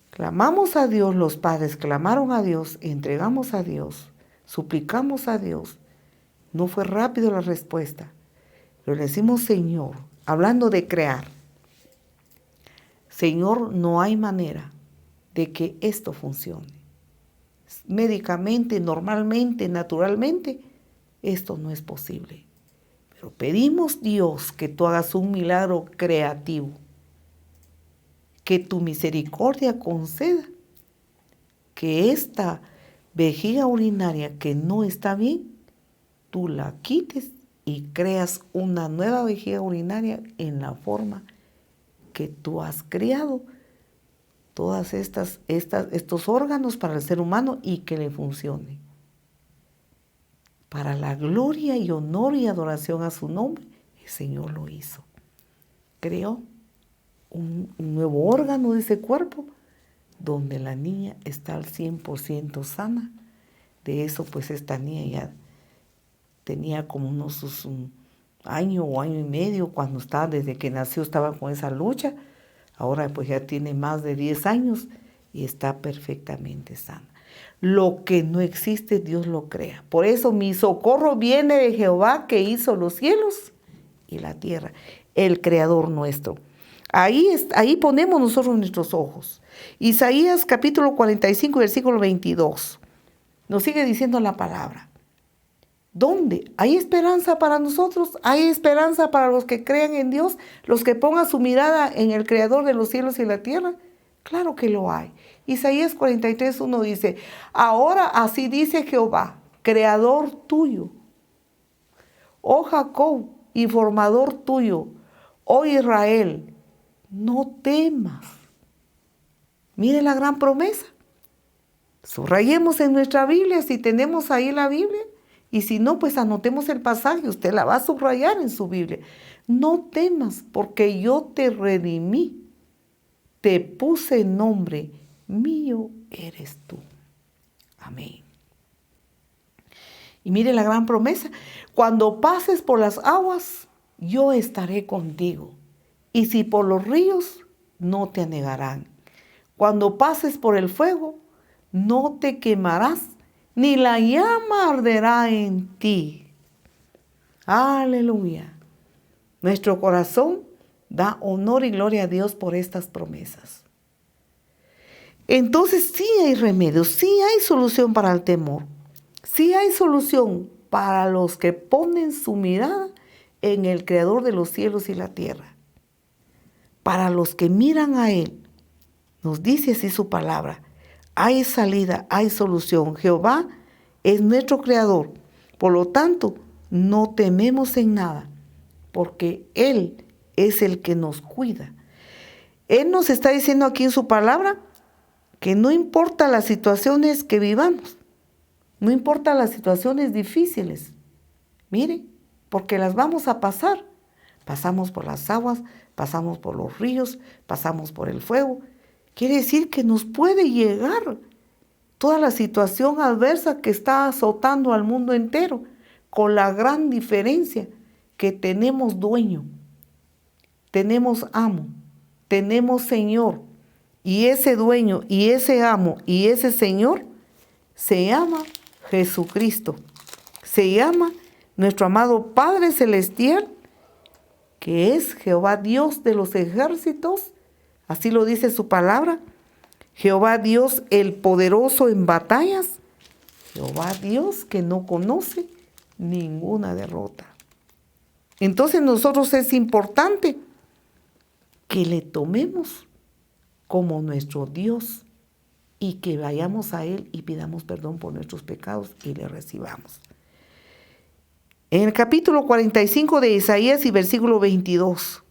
clamamos a Dios, los padres clamaron a Dios, entregamos a Dios, suplicamos a Dios. No fue rápido la respuesta. Pero le decimos, Señor, hablando de crear, Señor, no hay manera de que esto funcione. Médicamente, normalmente, naturalmente, esto no es posible. Pero pedimos, Dios, que tú hagas un milagro creativo. que tu misericordia conceda que esta vejiga urinaria que no está bien, tú la quites y creas una nueva vejiga urinaria en la forma que tú has creado todas estos órganos para el ser humano y que le funcione. Para la gloria y honor y adoración a su nombre, el Señor lo hizo. Creó un nuevo órgano de ese cuerpo donde la niña está al 100% sana. De eso, pues, esta niña ya tenía como unos un año o año y medio cuando estaba, desde que nació estaba con esa lucha. Ahora pues ya tiene más de 10 años y está perfectamente sana. Lo que no existe, Dios lo crea. Por eso mi socorro viene de Jehová que hizo los cielos y la tierra, el creador nuestro. Ahí ponemos nosotros nuestros ojos. Isaías capítulo 45, versículo 22. Nos sigue diciendo la palabra. ¿Dónde? ¿Hay esperanza para nosotros? ¿Hay esperanza para los que crean en Dios? ¿Los que pongan su mirada en el Creador de los cielos y la tierra? Claro que lo hay. Isaías 43:1 dice, ahora así dice Jehová, Creador tuyo, oh Jacob, y formador tuyo, oh Israel, no temas. Mire la gran promesa. Subrayemos en nuestra Biblia, si tenemos ahí la Biblia. Y si no, pues anotemos el pasaje, usted la va a subrayar en su Biblia. No temas, porque yo te redimí, te puse nombre, mío eres tú. Amén. Y mire la gran promesa, cuando pases por las aguas, yo estaré contigo. Y si por los ríos, no te anegarán. Cuando pases por el fuego, no te quemarás, ni la llama arderá en ti. Aleluya. Nuestro corazón da honor y gloria a Dios por estas promesas. Entonces sí hay remedio, sí hay solución para el temor. Sí hay solución para los que ponen su mirada en el Creador de los cielos y la tierra. Para los que miran a Él, nos dice así su palabra. Hay salida, hay solución. Jehová es nuestro Creador. Por lo tanto, no tememos en nada, porque Él es el que nos cuida. Él nos está diciendo aquí en su palabra que no importa las situaciones que vivamos, no importa las situaciones difíciles, mire, porque las vamos a pasar. Pasamos por las aguas, pasamos por los ríos, pasamos por el fuego. Quiere decir que nos puede llegar toda la situación adversa que está azotando al mundo entero, con la gran diferencia que tenemos dueño, tenemos amo, tenemos Señor, y ese dueño, y ese amo, y ese Señor se llama Jesucristo, se llama nuestro amado Padre Celestial, que es Jehová Dios de los ejércitos. Así lo dice su palabra. Jehová Dios el poderoso en batallas. Jehová Dios que no conoce ninguna derrota. Entonces nosotros es importante que le tomemos como nuestro Dios y que vayamos a Él y pidamos perdón por nuestros pecados y le recibamos. En el capítulo 45 de Isaías y versículo 22.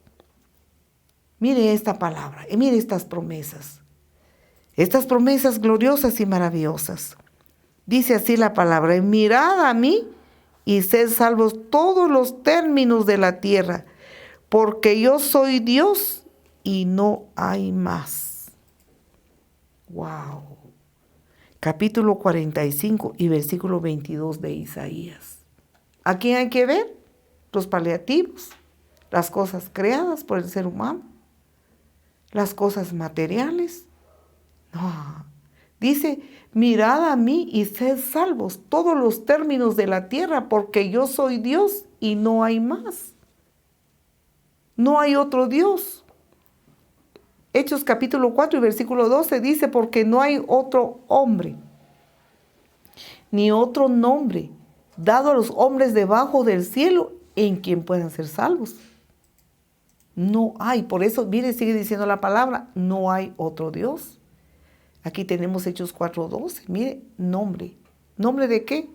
Mire esta palabra, y mire estas promesas gloriosas y maravillosas. Dice así la palabra, mirad a mí y sed salvos todos los términos de la tierra, porque yo soy Dios y no hay más. Wow. Capítulo 45 y versículo 22 de Isaías. ¿A quién hay que ver? Los paliativos, las cosas creadas por el ser humano, las cosas materiales. No, dice, mirad a mí y sed salvos todos los términos de la tierra, porque yo soy Dios y no hay más. No hay otro Dios. Hechos capítulo 4 y versículo 12 dice, porque no hay otro hombre, ni otro nombre dado a los hombres debajo del cielo en quien puedan ser salvos. No hay, por eso, mire, sigue diciendo la palabra, no hay otro Dios. Aquí tenemos Hechos 4:12, mire, nombre. ¿Nombre de qué?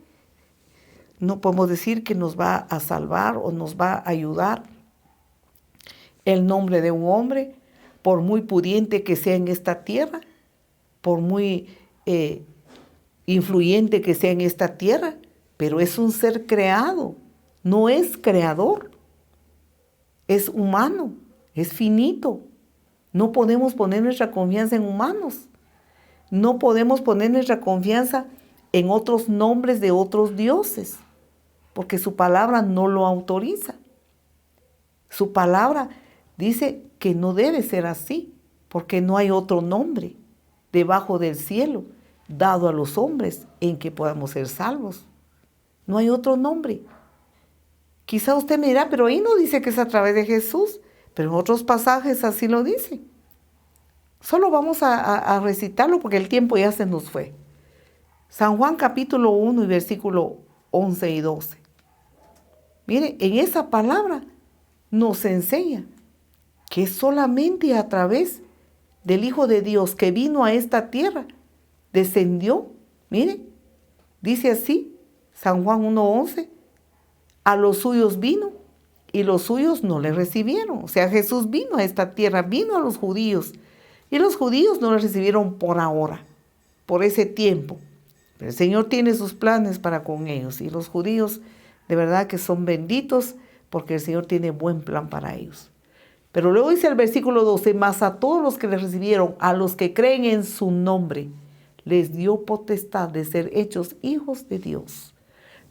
No podemos decir que nos va a salvar o nos va a ayudar el nombre de un hombre, por muy pudiente que sea en esta tierra, por muy influyente que sea en esta tierra, pero es un ser creado, no es creador, es humano, es finito. No podemos poner nuestra confianza en humanos, no podemos poner nuestra confianza en otros nombres de otros dioses, porque su palabra no lo autoriza. Su palabra dice que no debe ser así, porque no hay otro nombre debajo del cielo dado a los hombres en que podamos ser salvos. No hay otro nombre. Quizá usted me dirá, pero ahí no dice que es a través de Jesús, pero en otros pasajes así lo dice. Solo vamos a recitarlo porque el tiempo ya se nos fue. San Juan capítulo 1 y versículo 11 y 12. Mire, en esa palabra nos enseña que es solamente a través del Hijo de Dios que vino a esta tierra, descendió, mire, dice así, San Juan 1:11, a los suyos vino y los suyos no le recibieron. O sea, Jesús vino a esta tierra, vino a los judíos y los judíos no le recibieron por ahora, por ese tiempo. Pero el Señor tiene sus planes para con ellos y los judíos de verdad que son benditos porque el Señor tiene buen plan para ellos. Pero luego dice el versículo 12, mas a todos los que le recibieron, a los que creen en su nombre, les dio potestad de ser hechos hijos de Dios.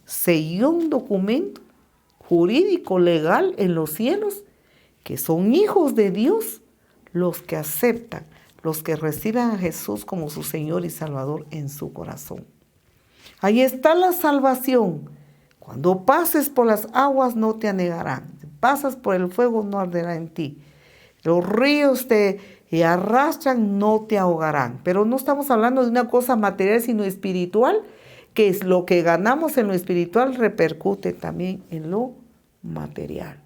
Selló un documento jurídico legal en los cielos, que son hijos de Dios los que aceptan, los que reciben a Jesús como su Señor y Salvador en su corazón. Ahí está la salvación. Cuando pases por las aguas no te anegarán. Si pasas por el fuego no arderá en ti. Los ríos te arrastran, no te ahogarán. Pero no estamos hablando de una cosa material, sino espiritual, que es lo que ganamos en lo espiritual repercute también en lo material.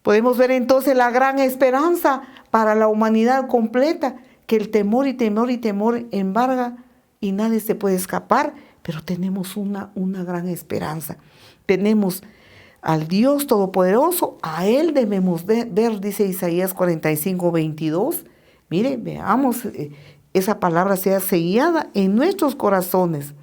Podemos ver entonces la gran esperanza para la humanidad completa, que el temor y temor y temor embarga y nadie se puede escapar, pero tenemos una gran esperanza. Tenemos al Dios Todopoderoso, a Él debemos ver, dice Isaías 45:22. Mire, veamos, esa palabra sea sellada en nuestros corazones.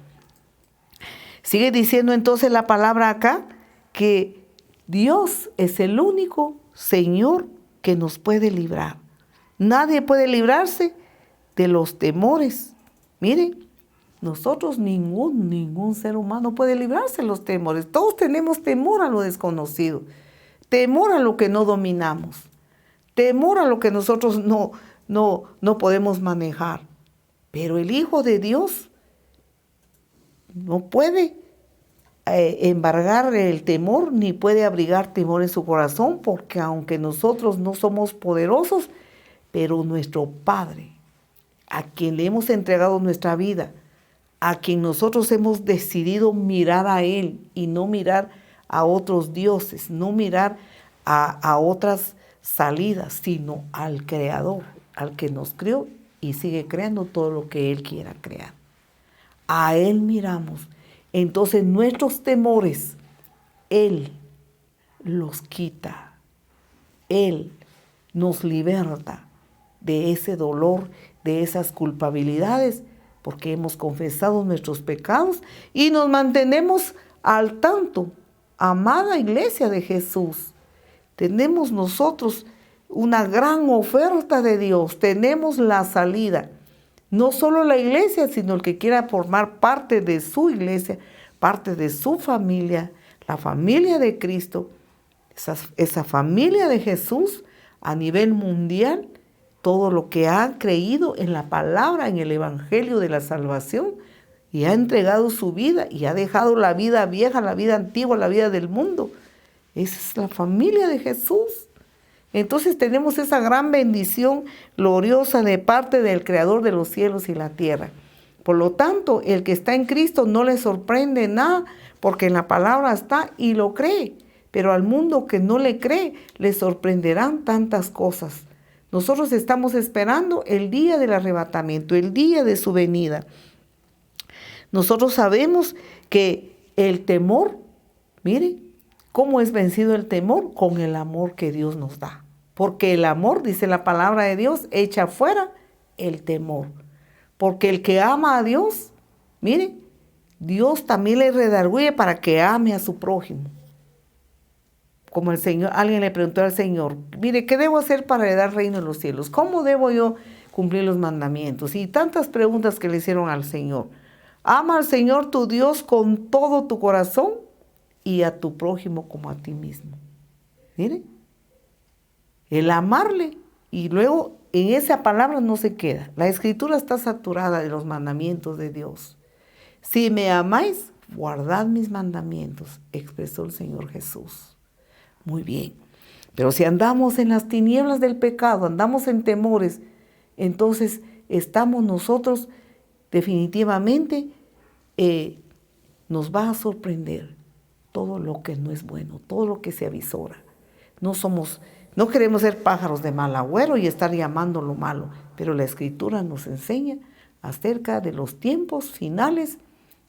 Sigue diciendo entonces la palabra acá que Dios es el único Señor que nos puede librar. Nadie puede librarse de los temores. Miren, nosotros ningún ser humano puede librarse de los temores. Todos tenemos temor a lo desconocido, temor a lo que no dominamos, temor a lo que nosotros no podemos manejar. Pero el Hijo de Dios no puede embargar el temor ni puede abrigar temor en su corazón, porque aunque nosotros no somos poderosos, pero nuestro Padre, a quien le hemos entregado nuestra vida, a quien nosotros hemos decidido mirar a Él y no mirar a otros dioses, no mirar a otras salidas, sino al Creador, al que nos creó y sigue creando todo lo que Él quiera crear. A Él miramos. Entonces nuestros temores, Él los quita. Él nos liberta de ese dolor, de esas culpabilidades, porque hemos confesado nuestros pecados y nos mantenemos al tanto. Amada Iglesia de Jesús, tenemos nosotros una gran oferta de Dios, tenemos la salida. No solo la iglesia, sino el que quiera formar parte de su iglesia, parte de su familia, la familia de Cristo, esa familia de Jesús a nivel mundial. Todo lo que ha creído en la palabra, en el evangelio de la salvación, y ha entregado su vida y ha dejado la vida vieja, la vida antigua, la vida del mundo. Esa es la familia de Jesús. Entonces tenemos esa gran bendición gloriosa de parte del Creador de los cielos y la tierra. Por lo tanto, el que está en Cristo no le sorprende nada, porque en la palabra está y lo cree. pero al mundo que no le cree le sorprenderán tantas cosas. Nosotros estamos esperando el día del arrebatamiento, el día de su venida. Nosotros sabemos que el temor, mire, ¿cómo es vencido el temor? Con el amor que Dios nos da. Porque el amor, dice la palabra de Dios, echa fuera el temor. Porque el que ama a Dios, mire, Dios también le redarguye para que ame a su prójimo. Como el Señor, alguien le preguntó al Señor, mire, ¿qué debo hacer para heredar el reino de los cielos? ¿Cómo debo yo cumplir los mandamientos? Y tantas preguntas que le hicieron al Señor. Ama al Señor tu Dios con todo tu corazón y a tu prójimo como a ti mismo. Mire, el amarle, y luego en esa palabra no se queda. La Escritura está saturada de los mandamientos de Dios. Si me amáis, guardad mis mandamientos, expresó el Señor Jesús. Muy bien, pero si andamos en las tinieblas del pecado, andamos en temores, entonces estamos nosotros definitivamente, nos va a sorprender todo lo que no es bueno, todo lo que se avisora. No queremos ser pájaros de mal agüero y estar llamando lo malo, pero la Escritura nos enseña acerca de los tiempos finales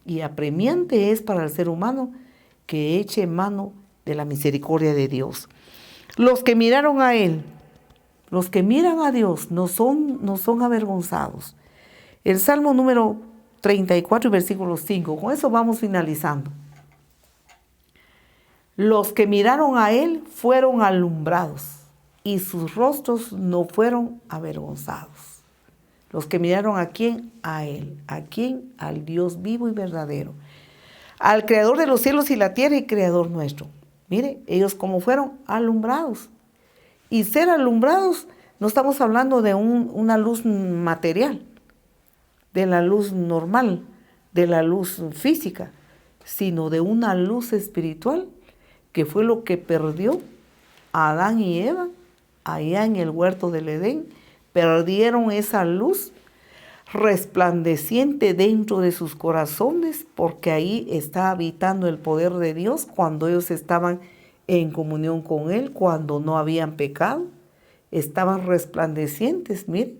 y apremiante es para el ser humano que eche mano de la misericordia de Dios. Los que miraron a Él, los que miran a Dios, no son avergonzados. El Salmo número 34, versículo 5, con eso vamos finalizando. Los que miraron a Él fueron alumbrados y sus rostros no fueron avergonzados. Los que miraron ¿a quién? A Él. ¿A quién? Al Dios vivo y verdadero. Al Creador de los cielos y la tierra y Creador nuestro. Mire, ellos como fueron alumbrados. Y ser alumbrados, no estamos hablando de una luz material, de la luz normal, de la luz física, sino de una luz espiritual, que fue lo que perdió Adán y Eva allá en el huerto del Edén. Perdieron esa luz resplandeciente dentro de sus corazones, porque ahí está habitando el poder de Dios cuando ellos estaban en comunión con Él, cuando no habían pecado, estaban resplandecientes, mire,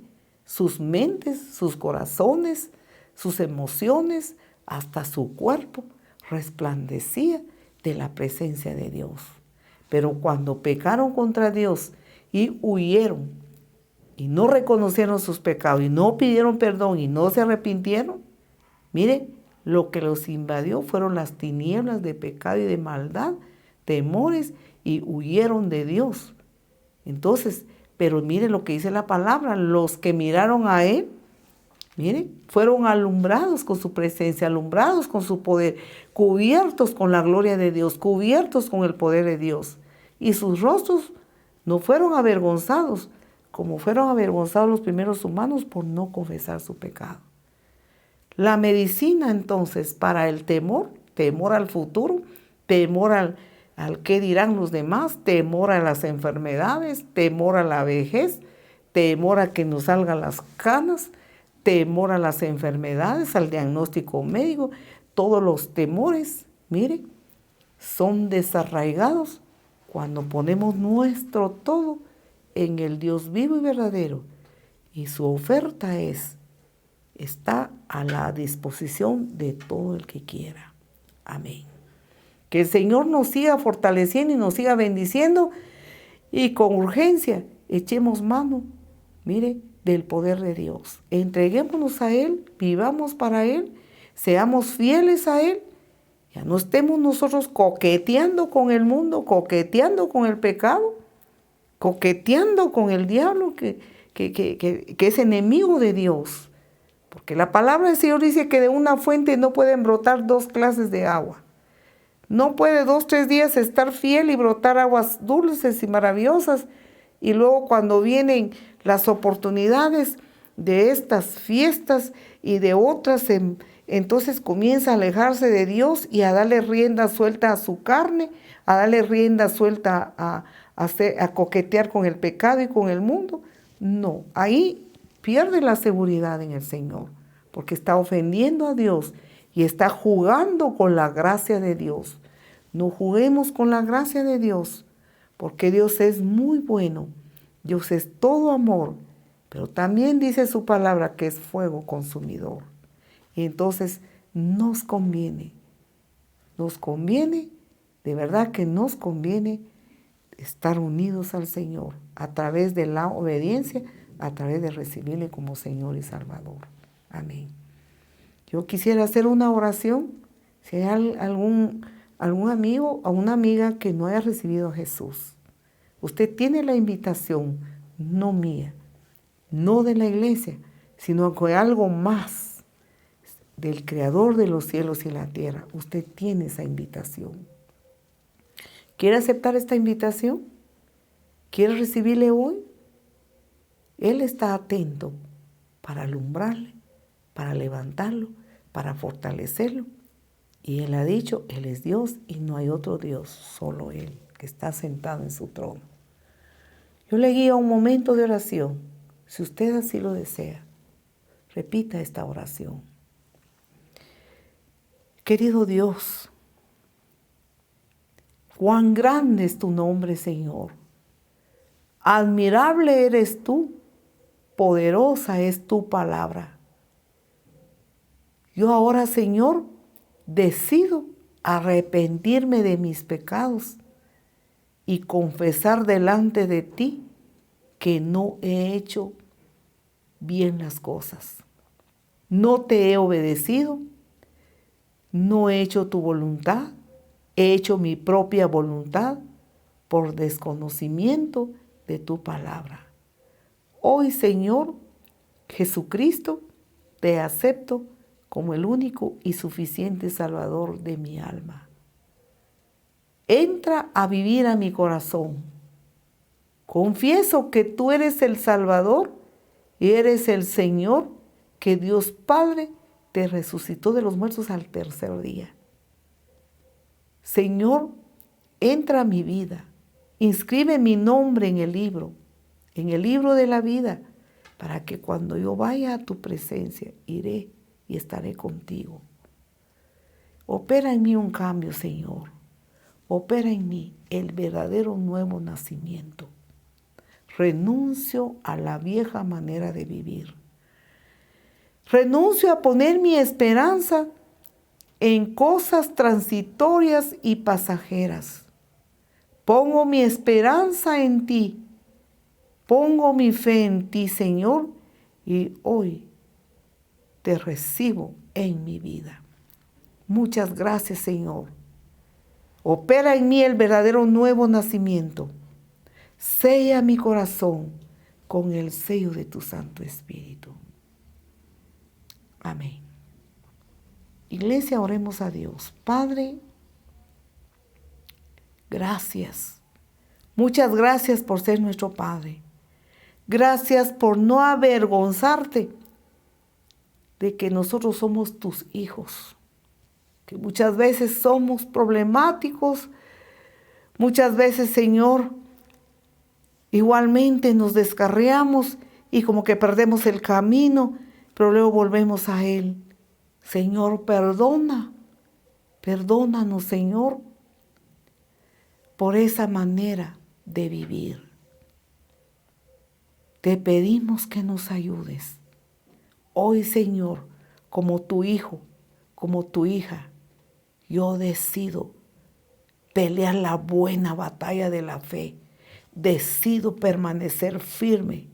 sus mentes, sus corazones, sus emociones, hasta su cuerpo resplandecía de la presencia de Dios. Pero cuando pecaron contra Dios y huyeron, y no reconocieron sus pecados, y no pidieron perdón, y no se arrepintieron, mire, lo que los invadió fueron las tinieblas de pecado y de maldad, temores, y huyeron de Dios. Entonces, pero mire lo que dice la palabra, los que miraron a Él, mire, fueron alumbrados con su presencia, alumbrados con su poder, cubiertos con la gloria de Dios, cubiertos con el poder de Dios. Y sus rostros no fueron avergonzados, como fueron avergonzados los primeros humanos por no confesar su pecado. La medicina entonces para el temor al futuro, temor al qué dirán los demás, temor a las enfermedades, temor a la vejez, temor a que nos salgan las canas, temor a las enfermedades, al diagnóstico médico, todos los temores, mire, son desarraigados cuando ponemos nuestro todo en el Dios vivo y verdadero, y su oferta está a la disposición de todo el que quiera. Amén. Que el Señor nos siga fortaleciendo y nos siga bendiciendo, y con urgencia echemos mano, mire, del poder de Dios. Entreguémonos a Él, vivamos para Él, seamos fieles a Él. Ya no estemos nosotros coqueteando con el mundo, coqueteando con el pecado, coqueteando con el diablo que es enemigo de Dios. Porque la palabra del Señor dice que de una fuente no pueden brotar dos clases de agua. No puede 2, 3 días estar fiel y brotar aguas dulces y maravillosas. Y luego cuando vienen las oportunidades de estas fiestas y de otras, entonces comienza a alejarse de Dios y a darle rienda suelta a su carne, a darle rienda suelta a coquetear con el pecado y con el mundo. No, ahí pierde la seguridad en el Señor, porque está ofendiendo a Dios y está jugando con la gracia de Dios. No juguemos con la gracia de Dios, porque Dios es muy bueno. Dios es todo amor, pero también dice su palabra que es fuego consumidor. Y entonces nos conviene, de verdad que nos conviene estar unidos al Señor a través de la obediencia, a través de recibirle como Señor y Salvador. Amén. Yo quisiera hacer una oración. Si hay algún amigo o una amiga que no haya recibido a Jesús, usted tiene la invitación, no mía, no de la iglesia, sino que algo más del Creador de los cielos y la tierra. Usted tiene esa invitación. ¿Quiere aceptar esta invitación? ¿Quiere recibirle hoy? Él está atento para alumbrarle, para levantarlo, para fortalecerlo. Y Él ha dicho, Él es Dios y no hay otro Dios, solo Él, que está sentado en su trono. Yo le guío a un momento de oración. Si usted así lo desea, repita esta oración. Querido Dios, cuán grande es tu nombre, Señor. Admirable eres tú, poderosa es tu palabra. Yo ahora, Señor, decido arrepentirme de mis pecados y confesar delante de ti que no he hecho bien las cosas. No te he obedecido, no he hecho tu voluntad, he hecho mi propia voluntad por desconocimiento de tu palabra. Hoy, Señor Jesucristo, te acepto como el único y suficiente Salvador de mi alma. Entra a vivir a mi corazón. Confieso que tú eres el Salvador y eres el Señor, que Dios Padre te resucitó de los muertos al tercer día. Señor, entra a mi vida, inscribe mi nombre en el libro de la vida, para que cuando yo vaya a tu presencia, iré y estaré contigo. Opera en mí un cambio, Señor. Opera en mí el verdadero nuevo nacimiento. Renuncio a la vieja manera de vivir. Renuncio a poner mi esperanza en cosas transitorias y pasajeras. Pongo mi esperanza en ti. Pongo mi fe en ti, Señor, y hoy te recibo en mi vida. Muchas gracias, Señor. Opera en mí el verdadero nuevo nacimiento. Sella mi corazón con el sello de tu Santo Espíritu. Amén. Iglesia, oremos a Dios. Padre, gracias. Muchas gracias por ser nuestro Padre. Gracias por no avergonzarte de que nosotros somos tus hijos. Que muchas veces somos problemáticos. Muchas veces, Señor, igualmente nos descarriamos y como que perdemos el camino, pero luego volvemos a Él. Señor, perdónanos, Señor, por esa manera de vivir. Te pedimos que nos ayudes. Hoy, Señor, como tu hijo, como tu hija, yo decido pelear la buena batalla de la fe. Decido permanecer firme,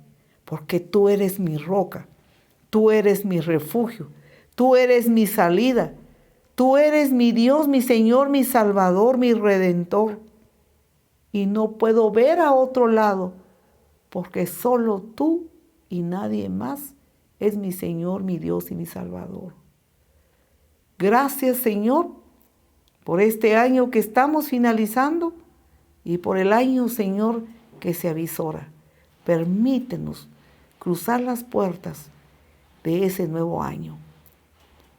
porque tú eres mi roca, tú eres mi refugio, tú eres mi salida, tú eres mi Dios, mi Señor, mi Salvador, mi Redentor. Y no puedo ver a otro lado, porque solo tú y nadie más es mi Señor, mi Dios y mi Salvador. Gracias, Señor, por este año que estamos finalizando y por el año, Señor, que se avisora. Permítenos cruzar las puertas de ese nuevo año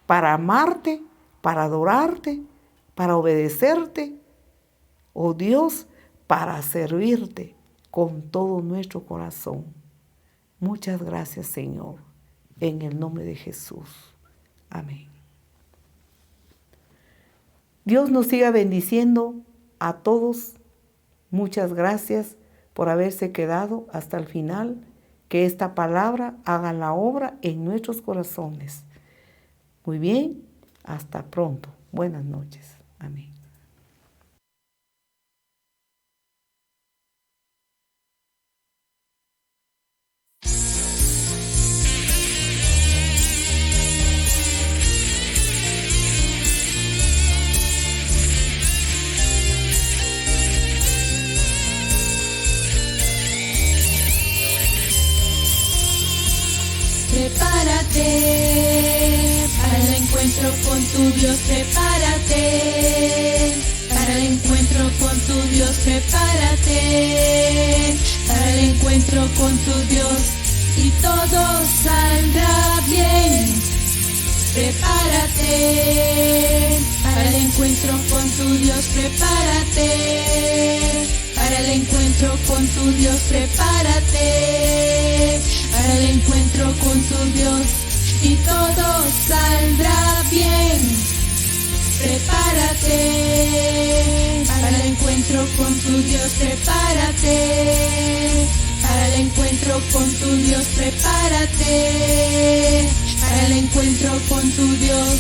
para amarte, para adorarte, para obedecerte, oh Dios, para servirte con todo nuestro corazón. Muchas gracias, Señor, en el nombre de Jesús. Amén. Dios nos siga bendiciendo a todos. Muchas gracias por haberse quedado hasta el final. Que esta palabra haga la obra en nuestros corazones. Muy bien, hasta pronto. Buenas noches. Amén. Prepárate para el encuentro con tu Dios, prepárate para el encuentro con tu Dios, prepárate para el encuentro con tu Dios y todo saldrá bien. Prepárate para el encuentro con tu Dios, prepárate para el encuentro con tu Dios, prepárate para el encuentro con tu Dios y todo saldrá bien. Prepárate para el encuentro con tu Dios, prepárate para el encuentro con tu Dios, prepárate para el encuentro con tu Dios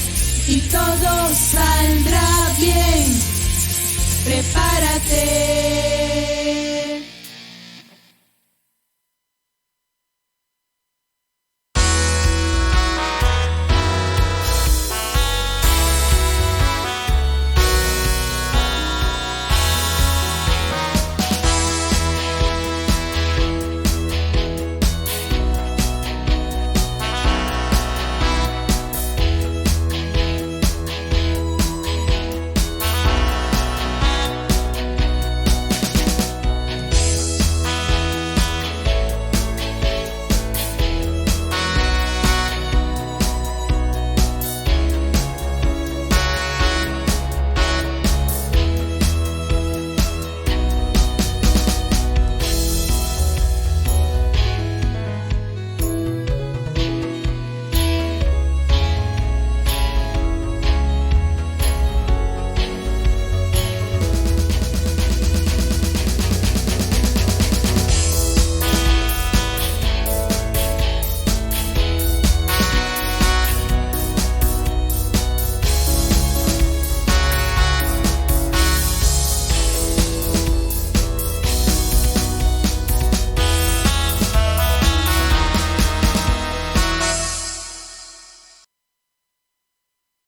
y todo saldrá bien. Prepárate.